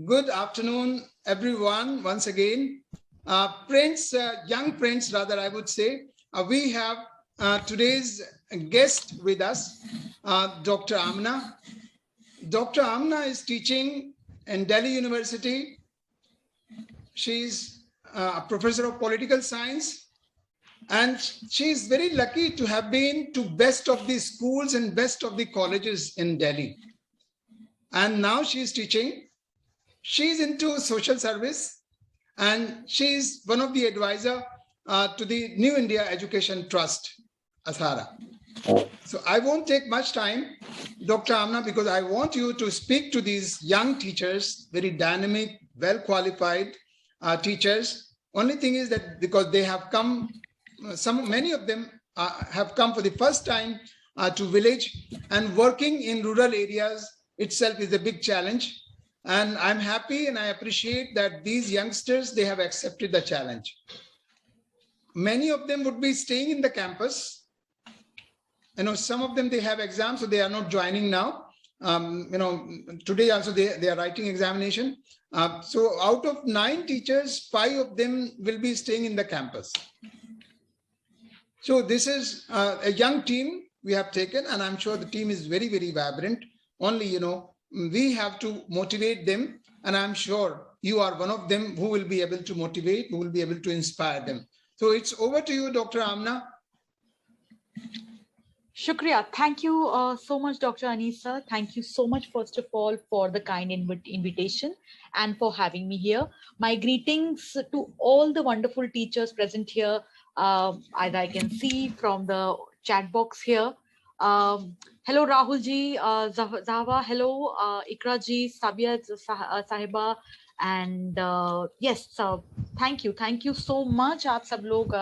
Good afternoon, everyone. Once again, young friends, rather, I would say, we have today's guest with us, Dr. Amna. Dr. Amna is teaching in Delhi University. She's a professor of political science, and she is very lucky to have been to best of the schools and best of the colleges in Delhi. And now she is teaching. She's into social service, and she's one of the advisor to the New India Education Trust, Athara. So I won't take much time, Dr. Amna, because I want you to speak to these young teachers, very dynamic, well-qualified teachers. Only thing is that because they have come, many of them have come for the first time to village, and working in rural areas itself is a big challenge. And I'm happy and I appreciate that these youngsters, they have accepted the challenge. Many of them would be staying in the campus. Some of them, they have exams, so they are not joining now. Today also they are writing examination. So out of 9 teachers, 5 of them will be staying in the campus. So this is a young team we have taken, and I'm sure the team is very, very vibrant. Only, we have to motivate them, and I'm sure you are one of them who will be able to motivate, who will be able to inspire them. So it's over to you, Dr. Amna. Shukriya. Thank you so much, Dr. Anisa. Thank you so much, first of all, for the kind invitation and for having me here. My greetings to all the wonderful teachers present here, as I can see from the chat box here. Hello, Rahul ji, Zahva, hello, Ikra ji, Sabia Sahiba, and yes, thank you so much. आप सब लोग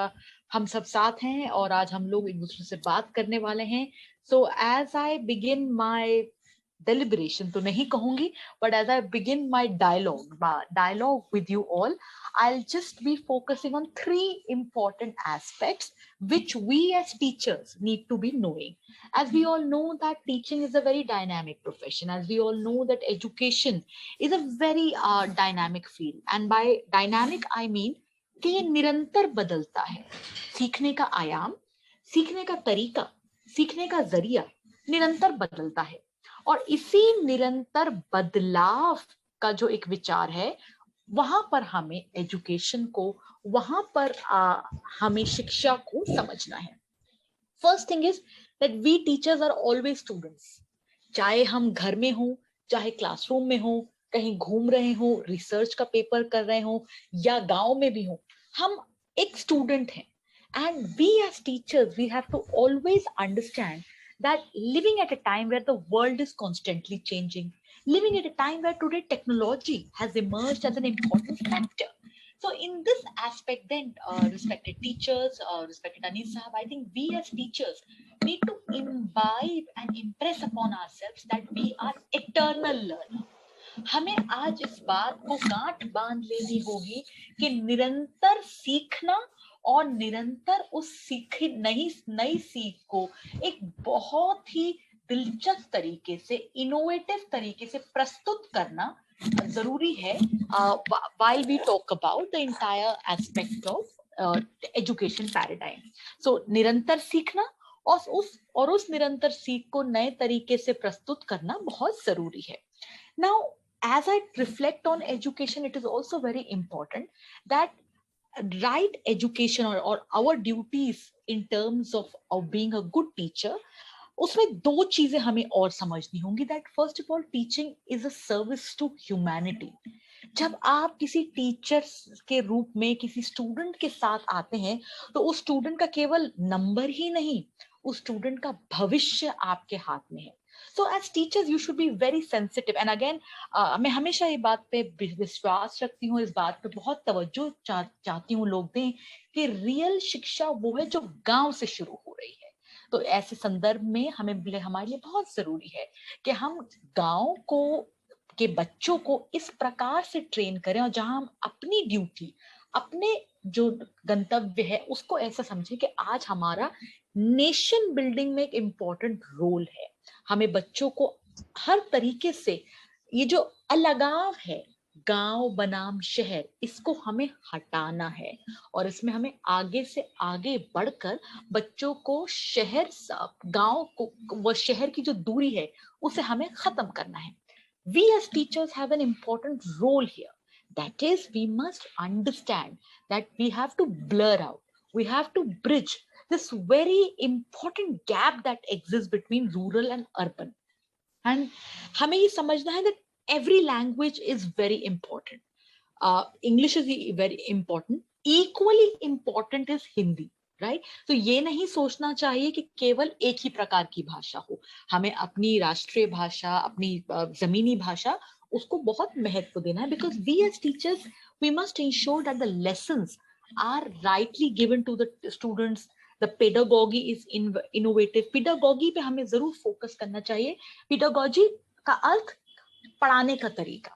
हम सब साथ हैं और आज हम लोग एक दूसरे से बात करने वाले हैं. So as I begin my deliberation, तो नहीं कहूंगी, but as I begin my dialogue with you all, I'll just be focusing on 3 important aspects which we as teachers need to be knowing. As we all know that teaching is a very dynamic profession, as we all know that education is a very dynamic field, and by dynamic I mean कि ये निरंतर बदलता है. सीखने का आयाम, सीखने का तरीका, सीखने का जरिया निरंतर बदलता है, और इसी निरंतर बदलाव का जो एक विचार है, वहां पर हमें एजुकेशन को, वहां पर हमें शिक्षा को समझना है. First thing is that we teachers are always students. चाहे हम घर में हो, चाहे क्लासरूम में हो, कहीं घूम रहे हो, रिसर्च का पेपर कर रहे हो, या गांव में भी हो, हम एक स्टूडेंट हैं. And we as teachers, we have to always understand that living at a time where the world is constantly changing, living at a time where today technology has emerged as an important factor. So in this aspect then, respected teachers, respected Anis Sahab, I think we as teachers need to imbibe and impress upon ourselves that we are eternal learners. हमें आज इस बात को गांठ बांध लेनी होगी कि निरंतर सीखना और निरंतर उस नई सीख को एक बहुत ही दिलचस्प तरीके से, इनोवेटिव तरीके से प्रस्तुत करना जरूरी है, while we talk about the entire aspect of education paradigm. So निरंतर सीखना और उस निरंतर सीख को नए तरीके से प्रस्तुत करना बहुत जरूरी है. Now, as I reflect on education, it is also very important that right education or our duties in terms of being a good teacher, उसमें 2 चीजें हमें और समझनी होंगी. That first of all, teaching is a service to humanity. जब आप किसी teacher के रूप में किसी स्टूडेंट के साथ आते हैं, तो उस स्टूडेंट का केवल नंबर ही नहीं, उस स्टूडेंट का भविष्य आपके हाथ में है. So as teachers, you should be very sensitive. And again, मैं हमेशा ये बात पे विश्वास रखती हूँ, इस बात पे बहुत तवज्जो चाहती हूँ लोग दें कि रियल शिक्षा वो है जो गांव से शुरू हो रही है. तो ऐसे संदर्भ में हमारे लिए बहुत जरूरी है कि हम गांव के बच्चों को इस प्रकार से ट्रेन करें, और जहां हम अपनी ड्यूटी, अपने जो गंतव्य है, उसको ऐसा समझें कि आज हमारा नेशन बिल्डिंग में एक इम्पोर्टेंट रोल है. हमें बच्चों को हर तरीके से, ये जो अलगाव है, गांव बनाम शहर, इसको हमें हटाना है और इसमें हमें आगे से आगे बढ़कर बच्चों को गांव को, वो शहर की जो दूरी है उसे हमें खत्म करना है. We as teachers have an important role here. That is, we must understand that we have to blur out, we have to bridge this very important gap that exists between rural and urban. And हमें ये समझना है that every language is very important. English is very important. Equally important is Hindi, right? तो ये नहीं सोचना चाहिए कि केवल एक ही प्रकार की भाषा हो. हमें अपनी राष्ट्रीय भाषा, अपनी जमीनी भाषा, उसको बहुत महत्व देना है, because we as teachers, we must ensure that the lessons are rightly given to the students. The pedagogy is innovative. Pedagogy पे हमें जरूर फोकस करना चाहिए. Pedagogy का अर्थ पढ़ाने का तरीका,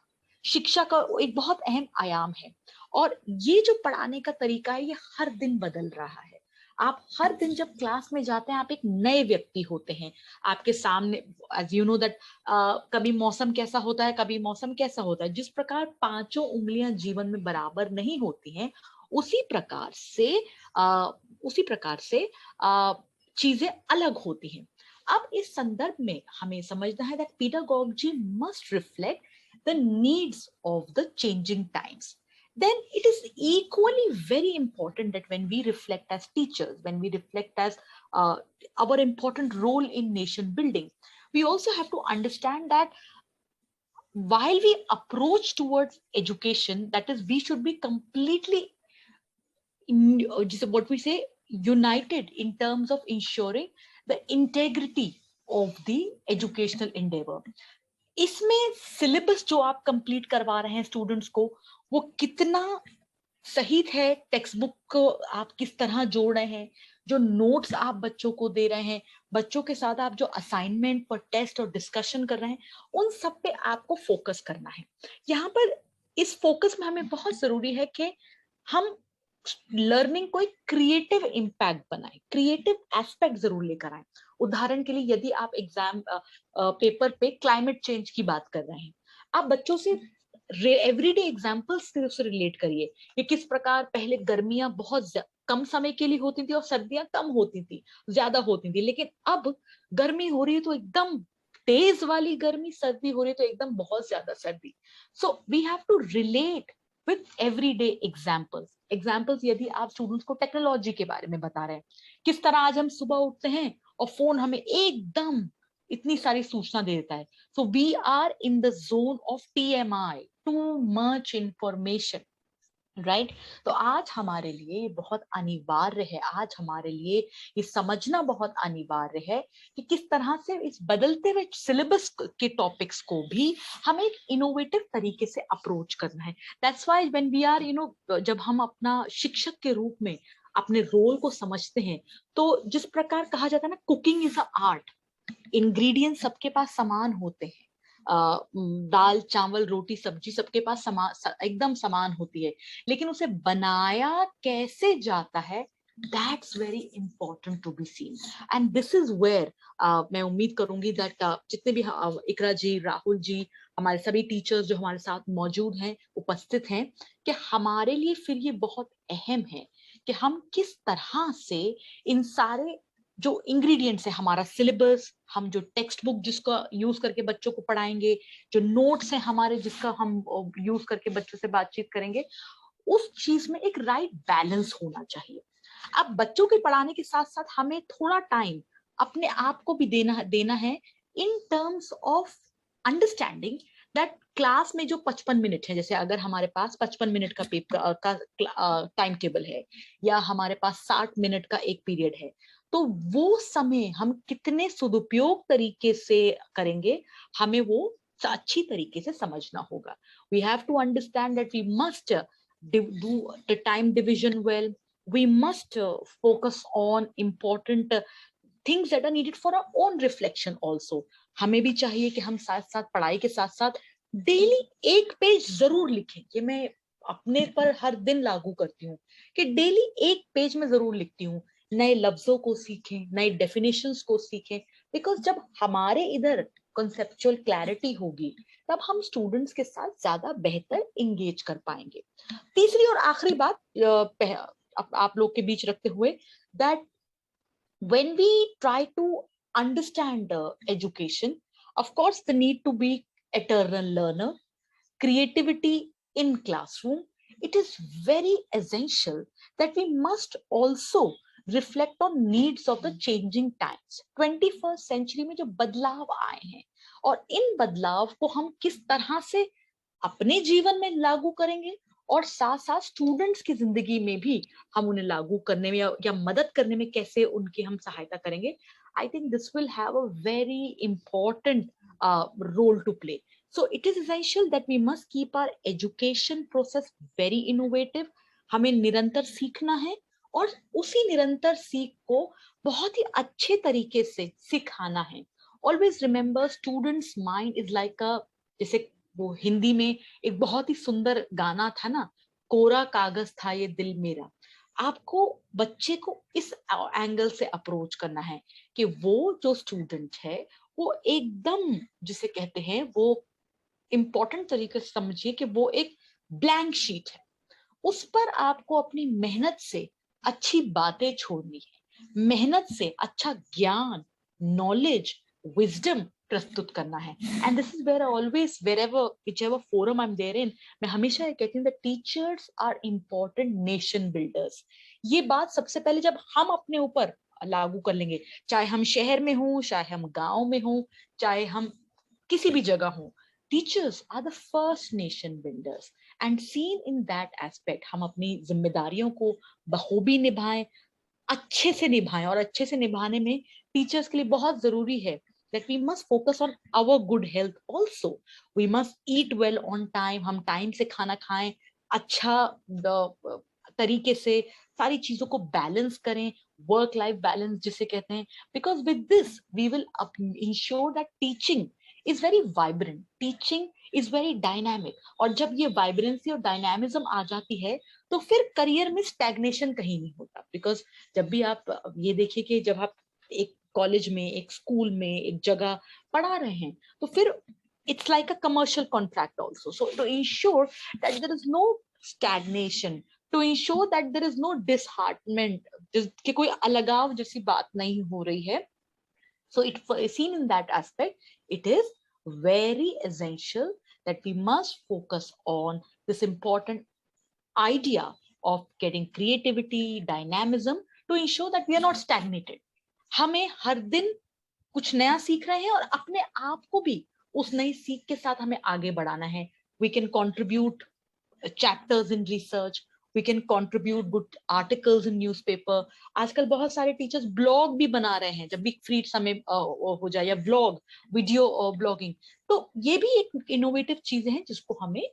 शिक्षा का एक बहुत अहम आयाम है. और ये जो पढ़ाने का तरीका है, ये हर दिन बदल रहा है. आप हर दिन जब क्लास में जाते हैं, आप एक नए व्यक्ति होते हैं. आपके सामने, as you know that, कभी मौसम कैसा होता है, कभी मौसम कैसा होता है. जिस प्रकार पांचों उंगलियां जीवन में बराबर नहीं होती हैं, उसी प्रकार से चीजें अलग होती हैं. अब इस संदर्भ में हमें समझना है that pedagogy must reflect the needs of the changing times. Then it is equally very important that when we reflect as teachers, when we reflect as our important role in nation building, we also have to understand that while we approach towards education, that is, we should be completely what we say united in terms of ensuring the integrity of the educational endeavor. इसमें syllabus जो आप complete करवा रहे हैं students को, वो कितना सही है, टेक्स्ट बुक को आप किस तरह जोड़ रहे हैं, जो नोट्स आप बच्चों को दे रहे हैं, बच्चों के साथ आप जो असाइनमेंट पर टेस्ट और डिस्कशन कर रहे हैं, उन सब पे आपको फोकस करना है. यहाँ पर इस फोकस में हमें बहुत जरूरी है कि हम लर्निंग को एक क्रिएटिव इम्पैक्ट बनाए, क्रिएटिव एस्पेक्ट जरूर लेकर आए. उदाहरण के लिए, यदि आप एग्जाम पेपर पे क्लाइमेट चेंज की बात कर रहे हैं, आप बच्चों से एवरीडे एग्जांपल्स से रिलेट करिए कि किस प्रकार पहले गर्मियां बहुत कम समय के लिए होती थी और सर्दियां कम होती थी, ज्यादा होती थी. लेकिन अब गर्मी हो रही है तो एकदम तेज वाली गर्मी, सर्दी हो रही है तो एकदम बहुत ज्यादा सर्दी. So we have to relate with everyday examples. यदि आप स्टूडेंट्स को टेक्नोलॉजी के बारे में बता रहे हैं, किस तरह आज हम सुबह उठते हैं और फोन हमें एकदम इतनी सारी सूचना दे देता है. So we are in the zone of TMI, too much information, right? तो आज हमारे लिए बहुत अनिवार्य है, आज हमारे लिए ये समझना बहुत अनिवार्य है कि किस तरह से इस बदलते हुए सिलेबस के टॉपिक्स को भी हमें एक इनोवेटिव तरीके से अप्रोच करना है. That's why when we are जब हम अपना शिक्षक के रूप में अपने रोल को समझते हैं, तो जिस प्रकार कहा जाता है ना, cooking is a art. Ingredients सबके पास समान होते हैं, दाल चावल रोटी सब्जी सबके पास एकदम समान होती है, लेकिन उसे बनाया कैसे जाता है, that's very important to be seen. And this is where मैं उम्मीद करूंगी that जितने भी इकरा जी, राहुल जी, हमारे सभी टीचर्स जो हमारे साथ मौजूद हैं, उपस्थित हैं, कि हमारे लिए फिर ये बहुत अहम है कि हम किस तरह से इन सारे जो इंग्रेडिएंट्स है, हमारा सिलेबस, हम जो टेक्स्ट बुक जिसका यूज करके बच्चों को पढ़ाएंगे, जो नोट्स है हमारे जिसका हम यूज करके बच्चों से बातचीत करेंगे, उस चीज में एक राइट बैलेंस होना चाहिए. अब बच्चों के पढ़ाने के साथ साथ हमें थोड़ा टाइम अपने आप को भी देना है in terms of understanding that class में जो 55 मिनट है, जैसे अगर हमारे पास 55 मिनट का पेपर का टाइम टेबल है, या हमारे पास 60 मिनट का एक पीरियड है, तो वो समय हम कितने सदुपयोग तरीके से करेंगे, हमें वो अच्छी तरीके से समझना होगा. We have to understand that we must do the time division well. We must focus on important things that are needed for our own reflection also. हमें भी चाहिए कि हम साथ साथ पढ़ाई के साथ साथ डेली एक पेज जरूर लिखें. कि मैं अपने पर हर दिन लागू करती हूँ कि डेली एक पेज में जरूर लिखती हूँ नए लफ्जों को सीखें, नए डेफिनेशंस को सीखें, बिकॉज जब हमारे इधर कंसेप्चुअल क्लैरिटी होगी तब हम स्टूडेंट्स के साथ ज्यादा बेहतर इंगेज कर पाएंगे। तीसरी और आखिरी बात आप लोग के बीच रखते हुए, that when we try to understand education, of course the need to be eternal learner, creativity in classroom, it is very essential that we must also reflect on needs of the changing times। 21st century में जो बदलाव आए हैं और इन बदलाव को हम किस तरह से अपने जीवन में लागू करेंगे और साथ साथ स्टूडेंट्स की जिंदगी में भी हम उन्हें लागू करने में या मदद करने में कैसे उनकी हम सहायता करेंगे, I think this will have a very important role to play. So it is essential that we must keep our education process very innovative। हमें निरंतर सीखना है और उसी निरंतर सीख को बहुत ही अच्छे तरीके से सिखाना है। Always remember, students mind is like a, जैसे वो हिंदी में एक बहुत ही सुंदर गाना था ना, कोरा कागज था ये दिल मेरा। आपको बच्चे को इस एंगल से अप्रोच करना है कि वो जो स्टूडेंट है वो एकदम, जिसे कहते हैं, वो इंपॉर्टेंट तरीके से समझिए कि वो एक ब्लैंक शीट है, उस पर आपको अपनी मेहनत से अच्छी बातें छोड़नी है, मेहनत से अच्छा ज्ञान, नॉलेज, विजडम प्रस्तुत करना है। And this is where always, wherever whichever forum I am there in, मैं हमेशा ये कहती हूँ that teachers are important nation builders. ये बात सबसे पहले जब हम अपने ऊपर लागू कर लेंगे, चाहे हम शहर में हों, चाहे हम गांव में हों, चाहे हम किसी भी जगह हों, teachers are the first nation builders. And seen in that aspect हम अपनी जिम्मेदारियों को बखूबी निभाएं, अच्छे से निभाएं, और अच्छे से निभाने में टीचर्स के लिए बहुत जरूरी है that we must focus on our good health also। we must eat well on time, हम टाइम से खाना खाएं, अच्छा तरीके से सारी चीजों को बैलेंस करें, वर्क लाइफ बैलेंस जिसे कहते हैं, because with this we will ensure that teaching is very vibrant, teaching is very dynamic. और जब ये वाइब्रेंसी और डायनामिज्म आ जाती है तो फिर करियर में स्टैग्नेशन कहीं नहीं होता। बिकॉज जब भी आप ये देखिए कि जब आप एक कॉलेज में, एक स्कूल में, एक जगह पढ़ा रहे हैं तो फिर it's like a commercial contract also। So to ensure that there is no stagnation, to ensure that there is no disheartenment, कि कोई अलगाव जैसी बात नहीं हो रही है, so it seen in that aspect, it is very essential that we must focus on this important idea of getting creativity, dynamism, to ensure that we are not stagnated। हमें हर दिन कुछ नया सीख रहे हैं और अपने आप को भी उस नई सीख के साथ हमें आगे बढ़ाना है। We can contribute chapters in research, we can contribute good articles in newspaper। आजकल बहुत सारे टीचर्स ब्लॉग भी बना रहे हैं, जब भी फ्री समय हो जाए, या ब्लॉग, वीडियो ब्लॉगिंग। तो ये भी एक इनोवेटिव चीजें हैं जिसको हमें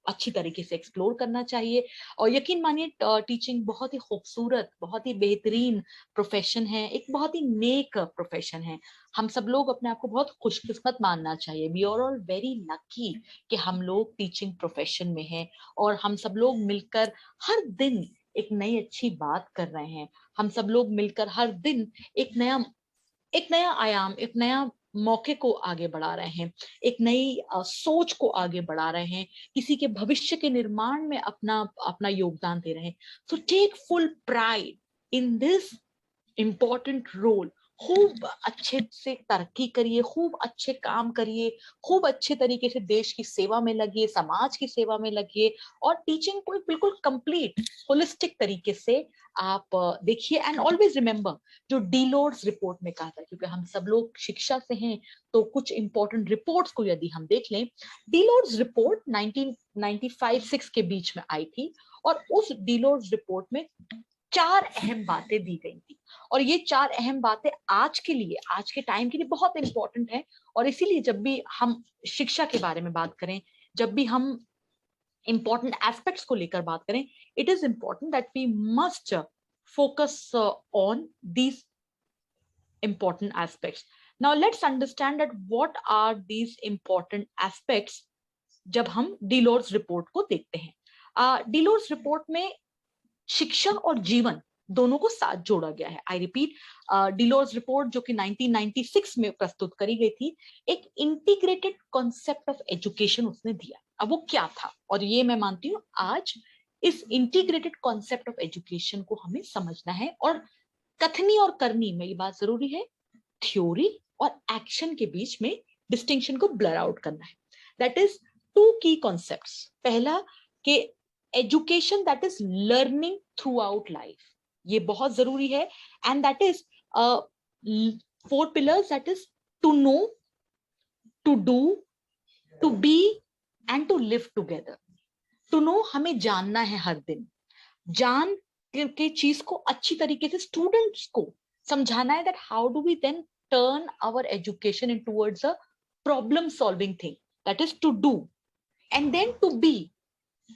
अच्छी तरीके से एक्सप्लोर करना चाहिए। और यकीन मानिए, टीचिंग बहुत ही खूबसूरत, बहुत ही बेहतरीन प्रोफेशन है, एक बहुत ही नेक प्रोफेशन है। हम सब लोग अपने आप को बहुत खुशकिस्मत मानना चाहिए। We are all very lucky कि हम लोग टीचिंग प्रोफेशन में हैं और हम सब लोग मिलकर हर दिन एक नई अच्छी बात कर रहे हैं। हम सब लोग मिलकर हर दिन एक नया आयाम, एक नया मौके को आगे बढ़ा रहे हैं, एक नई सोच को आगे बढ़ा रहे हैं, किसी के भविष्य के निर्माण में अपना अपना योगदान दे रहे हैं। So take full pride in this important role. खूब अच्छे से तरक्की करिए, खूब अच्छे काम करिए, खूब अच्छे तरीके से देश की सेवा में लगिए, समाज की सेवा में लगिए, और टीचिंग को बिल्कुल कंप्लीट होलिस्टिक तरीके से आप देखिए। एंड ऑलवेज रिमेंबर, जो डीलोर्स रिपोर्ट में कहा था, क्योंकि हम सब लोग शिक्षा से हैं तो कुछ इंपॉर्टेंट रिपोर्ट्स को यदि हम देख लें, डीलोर्स रिपोर्ट 1995-6 के बीच में आई थी, और उस डीलोर्स रिपोर्ट में 4 अहम बातें दी गई थी। और ये 4 अहम बातें आज के लिए, आज के टाइम के लिए बहुत इंपॉर्टेंट है। और इसीलिए जब भी हम शिक्षा के बारे में बात करें, जब भी हम इंपॉर्टेंट एस्पेक्ट्स को लेकर बात करें, it is important that we must focus on these important aspects। Now let's understand that what are these important aspects जब हम डीलोर्स रिपोर्ट को देखते हैं। डीलोर्स रिपोर्ट में शिक्षा और जीवन दोनों को साथ जोड़ा गया है। आई रिपीट, डिलोर्स रिपोर्ट जो कि 1996 में प्रस्तुत करी गई थी, एक इंटीग्रेटेड कॉन्सेप्ट ऑफ एजुकेशन उसने दिया। अब वो क्या था, और ये मैं मानती हूँ आज इस इंटीग्रेटेड कॉन्सेप्ट ऑफ एजुकेशन को हमें समझना है, और कथनी और करनी में ये बात जरूरी है, थ्योरी और एक्शन के बीच में डिस्टिंक्शन को ब्लर आउट करना है। That is two key concepts. पहला कि education that is learning throughout life, ये बहुत जरूरी है, and that is 4 pillars, that is to know, to do, to be and to live together. To know, हमें जानना है, हर दिन जान के चीज को अच्छी तरीके से स्टूडेंट्स को समझाना है, that how do we then turn our education in towards a problem solving thing, that is to do. And then to be,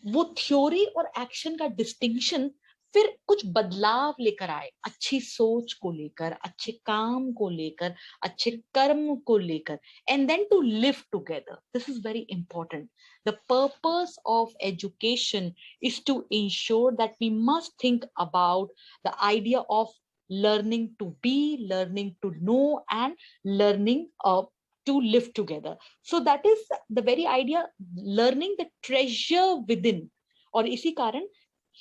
वो थ्योरी और एक्शन का डिस्टिंक्शन फिर कुछ बदलाव लेकर आए, अच्छी सोच को लेकर, अच्छे काम को लेकर, अच्छे कर्म को लेकर, and then to live together. This is very important. The purpose of education is to ensure that we must think about the idea of learning to be, learning to know, and learning to live together. So that is the very idea, learning the treasure within. और इसी कारण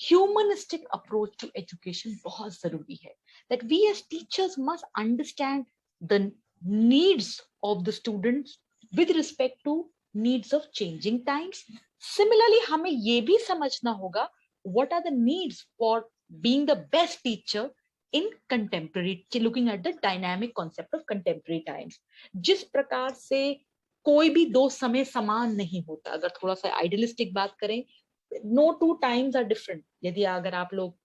humanistic approach to education बहुत जरूरी है, that we as teachers must understand the needs of the students with respect to needs of changing times. Similarly, हमें ये भी समझना होगा what are the needs for being the best teacher in contemporary, looking at the dynamic concept of contemporary times. जिस प्रकार से कोई भी दो समय समान नहीं होता, अगर थोड़ा सा आइडियलिस्टिक बात करें, no two times are different. यदि अगर आप लोग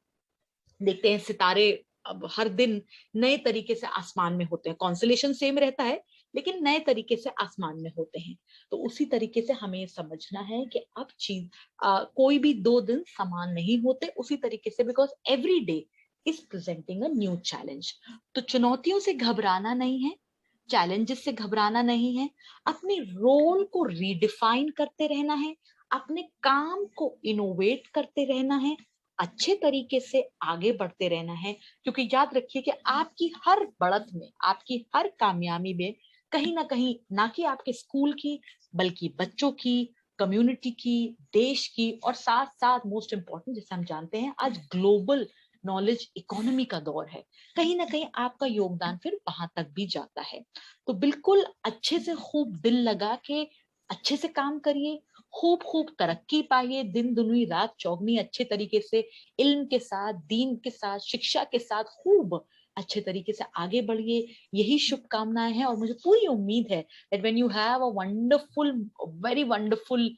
देखते हैं, सितारे अब हर दिन नए तरीके से आसमान में होते हैं, कॉन्स्टेलेशन सेम रहता है लेकिन नए तरीके से आसमान में होते हैं। तो उसी तरीके से हमें ये समझना है कि अब चीज कोई भी दो दिन समान नहीं होते, उसी तरीके से, because every day is presenting a new challenge. तो चुनौतियों से घबराना नहीं है, चैलेंजेस से घबराना नहीं है, अपने रोल को रीडिफाइन करते रहना है, अपने काम को इनोवेट करते रहना है, अच्छे तरीके से आगे बढ़ते रहना है। क्योंकि याद रखिए कि आपकी हर बढ़त में, आपकी हर कामयाबी में कहीं ना कहीं, ना कि आपके स्कूल की, बल्कि बच्चों की, कम्युनिटी की, देश की, और साथ साथ मोस्ट इंपॉर्टेंट, जैसे हम जानते हैं आज ग्लोबल नॉलेज इकोनॉमी का दौर है, कहीं ना कहीं आपका योगदान फिर वहां तक भी जाता है। तो बिल्कुल अच्छे से खूब दिल लगा के अच्छे से काम करिए, खूब खूब तरक्की पाइए, दिन दुनी रात चौगनी, अच्छे तरीके से इल्म के साथ, दीन के साथ, शिक्षा के साथ खूब अच्छे तरीके से आगे बढ़िए, यही शुभकामनाएं हैं। और मुझे पूरी उम्मीद है that when you have a wonderful, very wonderful,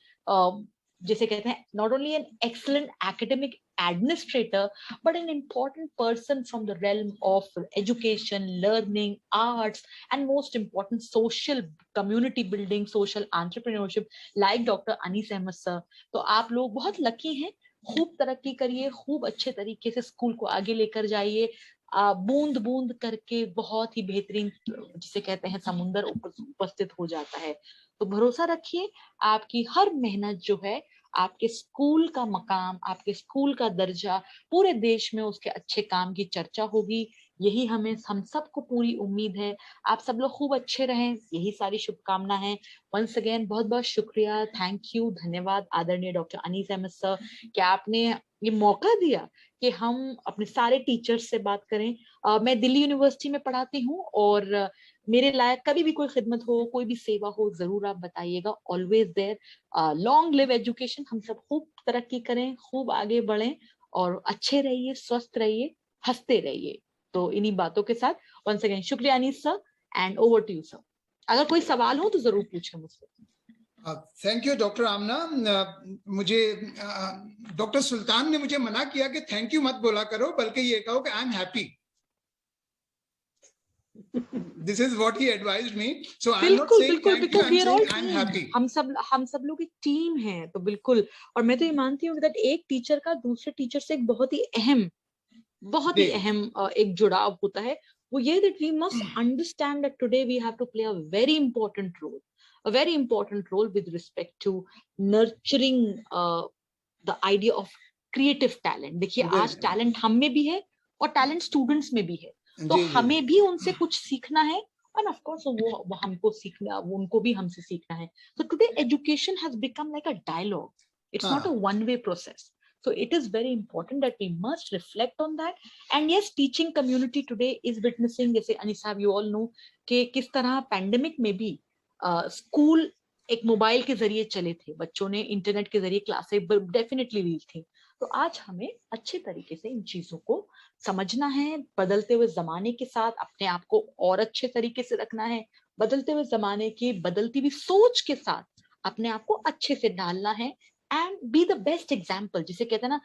जैसे कहते हैं, not only an excellent academic administrator but an important person from the realm of education, learning, arts, and most important social community building, social entrepreneurship like Dr. Anis Ahmed sir, तो आप लोग बहुत lucky हैं। खूब तरक्की करिए, खूब अच्छे तरीके से स्कूल को आगे लेकर जाइए, बूंद बूंद करके बहुत ही बेहतरीन, जिसे कहते हैं, समुंदर उपस्थित हो जाता है। तो भरोसा रखिए, आपकी हर मेहनत जो है, आपके स्कूल का मकाम, आपके स्कूल का दर्जा, पूरे देश में उसके अच्छे काम की चर्चा होगी, यही हम सबको पूरी उम्मीद है। आप सब लोग खूब अच्छे रहें, यही सारी शुभकामना है। वंस अगेन बहुत बहुत शुक्रिया, थैंक यू, धन्यवाद आदरणीय डॉक्टर अनीस अहमद सर, कि आपने ये मौका दिया कि हम अपने सारे टीचर्स से बात करें। मैं दिल्ली यूनिवर्सिटी में पढ़ाती हूँ, और मेरे लायक कभी भी कोई खिदमत हो, कोई भी सेवा हो, जरूर आप बताइएगा, always there. Long live education, हम सब खूब तरक्की करें, खूब आगे बढ़ें, और अच्छे रहिए, स्वस्थ रहिए, हंसते रहिए। तो इन्हीं बातों के साथ वंस अगेन शुक्रिया Anees sir, and over to you sir. अगर कोई सवाल हो तो जरूर पूछें मुझसे। Thank you doctor Aamna. मुझे डॉक्टर सुल्तान ने मुझे मना किया कि थैंक यू मत बोला करो, बल्कि ये कहो कि I am happy. This is what he advised me. So I'm not saying thank you, I'm saying I'm happy. हम सब लोग एक टीम हैं, तो बिल्कुल। और मैं तो ये मानती हूँ कि एक टीचर का दूसरे टीचर से एक बहुत ही अहम एक जुड़ाव होता है। वो ये that we must understand that today we have to play a very important role with respect to nurturing the idea of creative talent. देखिए, आज टैलेंट हम में भी है और टैलेंट स्टूडेंट्स में भी है, तो जी जी हमें भी उनसे कुछ सीखना है, and of course वो हमको सीखना, वो उनको भी हमसे सीखना है. So today education has become like a dialogue. It's not a हाँ one way process. So it is very important that we must reflect on that. And yes, teaching community today is witnessing, जैसे अनीस साहब you all know कि किस तरह pandemic में भी school एक mobile के जरिए चले थे, बच्चों ने इंटरनेट के जरिए क्लासेस डेफिनेटली ली थी. तो आज हमें अच्छे तरीके से इन चीजों को समझना है, बदलते हुए जमाने के साथ अपने आप को और अच्छे तरीके से रखना है, बदलते हुए जमाने की बदलती हुई सोच के साथ अपने आप को अच्छे से ढालना है, and be the best example. जिसे कहते हैं ना,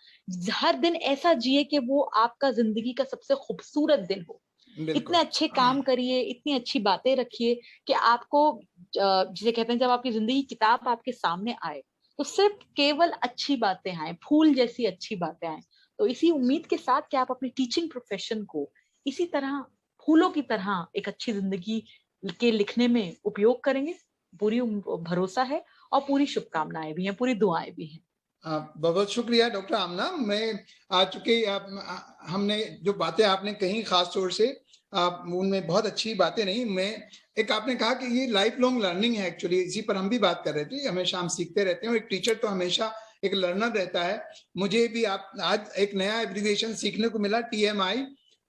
हर दिन ऐसा जिए कि वो आपका जिंदगी का सबसे खूबसूरत दिन हो. इतने बिल्कुल अच्छे काम करिए, इतनी अच्छी बातें रखिए कि आपको जिसे कहते हैं जब आपकी जिंदगी की किताब आपके सामने आए तो सिर्फ केवल अच्छी बातें आए, फूल जैसी अच्छी बातें आए. तो इसी उम्मीद के साथ कि आप अपनी टीचिंग प्रोफेशन को इसी तरह फूलों की तरह एक अच्छी जिंदगी के लिखने में उपयोग करेंगे, पूरी भरोसा है और पूरी शुभकामनाएं भी हैं, पूरी दुआएं भी हैं. बहुत बहुत शुक्रिया डॉक्टर आमना. मैं आ चुके हमने जो बातें आपने कही खास तौर से उनमें बहुत अच्छी बातें नहीं. मैं एक आपने कहा कि ये लाइफ लॉन्ग लर्निंग है, एक्चुअली इसी पर हम भी बात कर रहे थे. हमेशा हम सीखते रहते हैं और एक टीचर तो हमेशा एक लर्नर रहता है. मुझे भी आप आज एक नया एब्रिविएशन सीखने को मिला, TMI,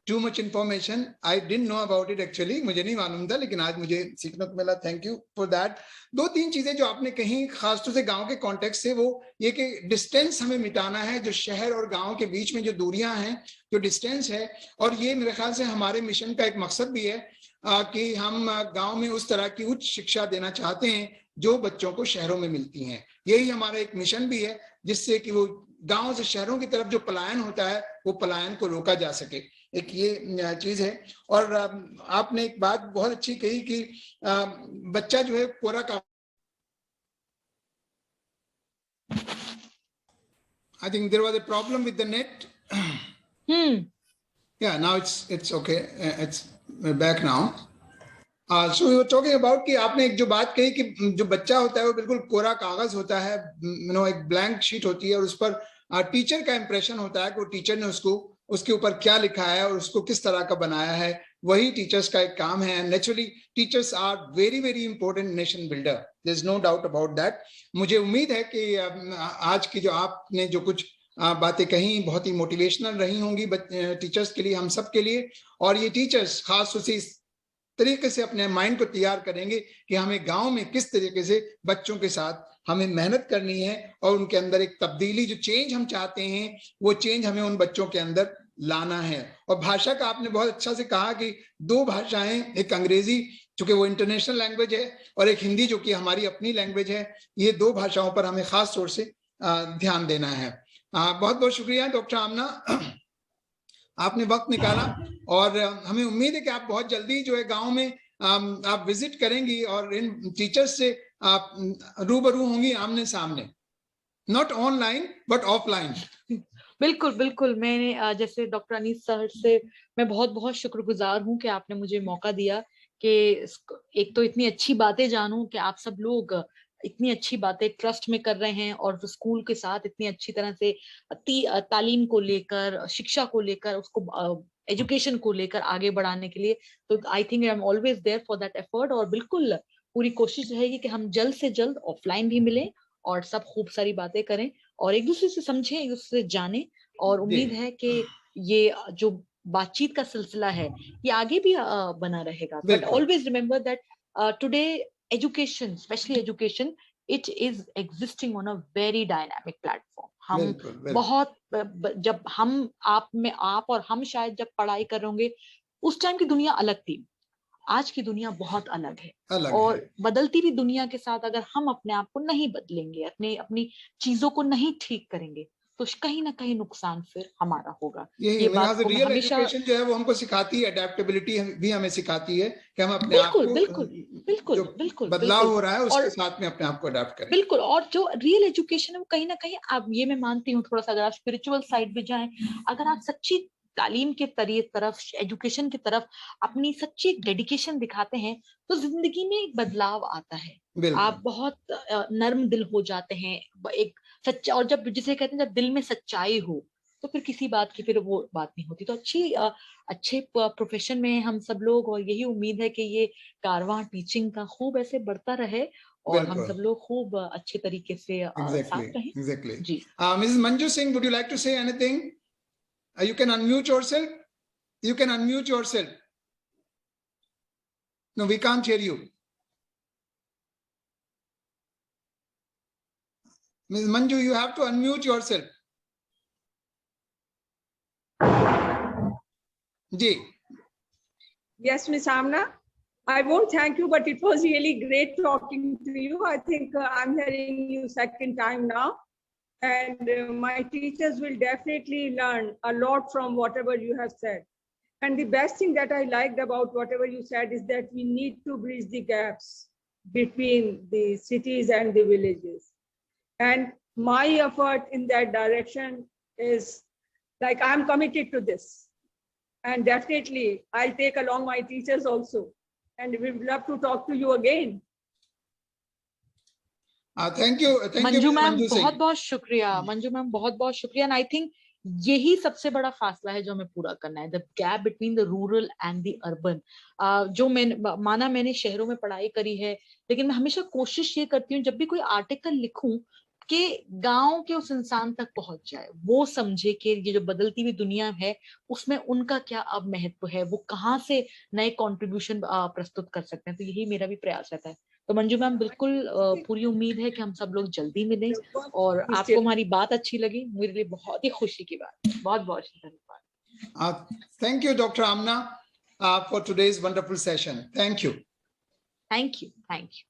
too much information. I didn't know about it actually, मुझे नहीं मालूम था, लेकिन आज मुझे सीखने को मिला. Thank you for that. दो तीन चीजें जो आपने कही खासतौर से गांव के कॉन्टेक्स्ट से, वो ये कि डिस्टेंस हमें मिटाना है, जो शहर और गांव के बीच में जो दूरियां हैं, जो डिस्टेंस है. और ये मेरे ख्याल से हमारे मिशन का एक मकसद भी है कि हम गांव में उस तरह की उच्च शिक्षा देना चाहते हैं जो बच्चों को शहरों में मिलती हैं. यही हमारा एक मिशन भी है, जिससे कि वो गांव से शहरों की तरफ जो पलायन होता है वो पलायन को रोका जा सके. एक ये चीज है. और आपने एक बात बहुत अच्छी कही कि बच्चा जो है कोरा का, I think there was a problem with the net. Yeah, now it's okay. It's back now. So we were talking about कि आपने एक जो बात कही कि जो बच्चा होता है वो बिल्कुल कोरा कागज होता है, एक ब्लैंक शीट होती है और उस पर टीचर का इंप्रेशन होता है कि वो टीचर ने उसको उसके ऊपर क्या लिखा है और उसको किस तरह का बनाया है. वही टीचर्स का एक काम है. Naturally teachers are very very important nation builder, there is no doubt about that. मुझे उम्मीद है कि आज की जो आपने जो कुछ बातें कही बहुत ही मोटिवेशनल रही होंगी टीचर्स के लिए, हम सब के लिए. और ये टीचर्स खास तौर से इस तरीके से अपने माइंड को तैयार करेंगे कि हमें गांव में किस तरीके से बच्चों के साथ हमें मेहनत करनी है और उनके अंदर एक तब्दीली, जो चेंज हम चाहते हैं वो चेंज हमें उन बच्चों के अंदर लाना है. और भाषा का आपने बहुत अच्छा से कहा कि दो भाषाएं, एक अंग्रेजी चूंकि वो इंटरनेशनल लैंग्वेज है और एक हिंदी जो कि हमारी अपनी लैंग्वेज है. ये दो भाषाओं पर हमें खास तौर से ध्यान देना है. बहुत बहुत शुक्रिया डॉक्टर आमना, आपने वक्त निकाला. और हमें उम्मीद है कि आप बहुत जल्दी जो है गांव में आप विजिट करेंगी और इन टीचर्स से आप रूबरू होंगी आमने सामने, नॉट ऑनलाइन बट ऑफलाइन. बिल्कुल बिल्कुल. मैंने जैसे डॉक्टर अनीस सर से मैं बहुत बहुत शुक्रगुजार हूँ कि आपने मुझे मौका दिया कि एक तो इतनी अच्छी बातें जानूं कि आप सब लोग इतनी अच्छी बातें ट्रस्ट में कर रहे हैं और स्कूल के साथ इतनी अच्छी तरह से तालीम को लेकर, शिक्षा को लेकर, उसको एजुकेशन को लेकर आगे बढ़ाने के लिए. तो I think I am always there for that effort. और बिल्कुल पूरी कोशिश रहेगी कि हम जल्द से जल्द ऑफलाइन भी मिलें और सब खूब सारी बातें करें और एक दूसरे से समझें, एक दूसरे से जाने. और उम्मीद है कि ये जो बातचीत का सिलसिला है ये आगे भी बना रहेगा. But always remember that today education, specially education, it is existing on a very dynamic platform. हम बहुत जब हम आप और हम शायद जब पढ़ाई कर रहे होंगे उस टाइम की दुनिया अलग थी, आज की दुनिया बहुत अलग है. और बदलती हुई दुनिया के साथ अगर हम अपने आप को नहीं बदलेंगे, अपनी चीजों को नहीं ठीक करेंगे, तो कहीं ना कहीं नुकसान फिर हमारा होगा. ये बात को रियल हमेशा एजुकेशन जो है वो हमको सिखाती है, अडेप्टेबिलिटी भी हमें सिखाती है कि हम अपने आप को बिल्कुल बिल्कुल जो बिल्कुल बदलाव हो रहा है उसके साथ में अपने आप को अडेप्ट करें. बिल्कुल. और जो रियल एजुकेशन है वो कहीं ना कहीं, आप ये मैं मानती हूँ, थोड़ा सा अगर आप स्पिरिचुअल साइड पे जाएं, अगर आप सच्ची तालीम के तरफ, एजुकेशन की तरफ अपनी सच्ची डेडिकेशन दिखाते हैं तो जिंदगी में एक बदलाव आता है. आप बहुत नर्म दिल हो जाते हैं, एक सच्चा. और जब जिसे कहते हैं जब दिल में सच्चाई हो तो फिर किसी बात की फिर वो बात नहीं होती। तो अच्छे प्रोफेशन में हम सब लोग, और यही उम्मीद है कि ये कारवां टीचिंग का खूब ऐसे बढ़ता रहे और हम सब लोग खूब अच्छे तरीके से Exactly, साथ रहें। exactly. Ji. Mrs. Manju Singh, would you like to say anything? You can unmute yourself. You can unmute yourself. No, we can't hear you. Ms. Manju, you have to unmute yourself. Ji. Yes, Ms. Amna. I won't thank you, but it was really great talking to you. I think I'm hearing you second time now. And my teachers will definitely learn a lot from whatever you have said. And the best thing that I liked about whatever you said is that we need to bridge the gaps between the cities and the villages. And my effort in that direction is like, I'm committed to this. And definitely, I'll take along my teachers also. And we would love to talk to you again. Thank you. Thank Manju you, ma'am, Manju Singh. बहुत बहुत शुक्रिया। Manju ma'am, बहुत बहुत शुक्रिया। And I think यही सबसे बड़ा फासला है जो हमें पूरा करना है, the gap between the rural and the urban. जो मैंने शहरों में पढ़ाई करी है, लेकिन मैं हमेशा कोशिश ये करती हूँ जब भी कोई आर्टिकल लिखूं कि गांव के उस इंसान तक पहुंच जाए, वो समझे कि ये जो बदलती हुई दुनिया है उसमें उनका क्या अब महत्व है, वो कहाँ से नए कंट्रीब्यूशन प्रस्तुत कर सकते हैं। तो यही मेरा भी प्रयास रहता है। तो मंजू मैम, बिल्कुल पूरी उम्मीद है कि हम सब लोग जल्दी मिलें, और आपको हमारी बात अच्छी लगी, मेरे लिए बहुत ही खुशी की बात। बहुत बहुत धन्यवाद। Thank you, Dr. Amna, for today's wonderful session. Thank you. Thank you. Thank you.